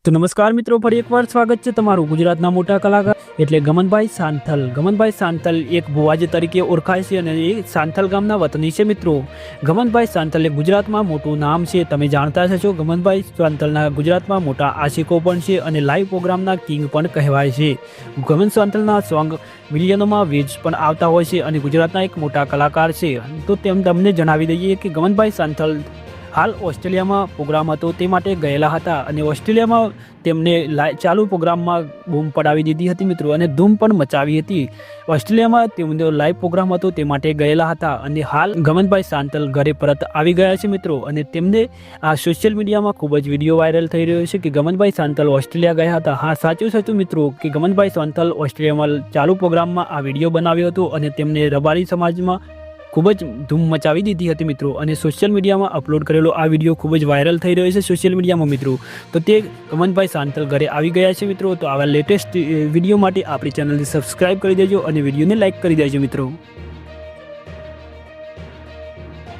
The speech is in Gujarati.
તો નમસ્કાર મિત્રો, ફરી એકવાર સ્વાગત છે તમારું ગુજરાતના મોટા કલાકાર એટલે ગમનભાઈ સાંથલ. ગમનભાઈ સાંથલ એક ભુવાજી તરીકે ઓળખાય છે અને એ સાંથલ ગામના વતની છે મિત્રો. ગમનભાઈ સાંથલ એ ગુજરાતમાં મોટું નામ છે, તમે જાણતા હશો. ગમનભાઈ સાંથલના ગુજરાતમાં મોટા આશિકો પણ છે અને લાઈવ પ્રોગ્રામના કિંગ પણ કહેવાય છે. ગમન સાંથલના સોંગ મિલિયનોમાં વ્યુઝ પણ આવતા હોય છે અને ગુજરાતના એક મોટા કલાકાર છે. તો તમને જણાવી દઈએ કે ગમનભાઈ સાંથલ હાલ ઓસ્ટ્રેલિયામાં પ્રોગ્રામ હતો તે માટે ગયેલા હતા અને ઓસ્ટ્રેલિયામાં તેમને ચાલુ પ્રોગ્રામમાં બૂમ પડાવી દીધી હતી મિત્રો અને ધૂમ પણ મચાવી હતી. ઓસ્ટ્રેલિયામાં તેમનો લાઈવ પ્રોગ્રામ હતો તે માટે ગયેલા હતા અને હાલ ગમનભાઈ સાંથલ ઘરે પરત આવી ગયા છે મિત્રો. અને તેમને આ સોશિયલ મીડિયામાં ખૂબ જ વિડીયો વાયરલ થઈ રહ્યો છે કે ગમનભાઈ સાંથલ ઓસ્ટ્રેલિયા ગયા હતા. હા, સાચું મિત્રો કે ગમનભાઈ સાંથલ ઓસ્ટ્રેલિયામાં ચાલુ પ્રોગ્રામમાં આ વિડીયો બનાવ્યો હતો અને તેમને રબારી સમાજમાં ખૂબ જ ધૂમ મચાવી દીધી હતી મિત્રો. અને સોશિયલ મીડિયામાં અપલોડ કરેલો આ વિડીયો ખૂબ જ વાયરલ થઈ રહ્યો છે સોશિયલ મીડિયામાં મિત્રો. તો તે ગમનભાઈ સાંથલ ઘરે આવી ગયા છે મિત્રો. તો આવા લેટેસ્ટ વિડીયો માટે આપણી ચેનલને સબસ્ક્રાઈબ કરી દેજો અને વિડીયોને લાઇક કરી દેજો મિત્રો.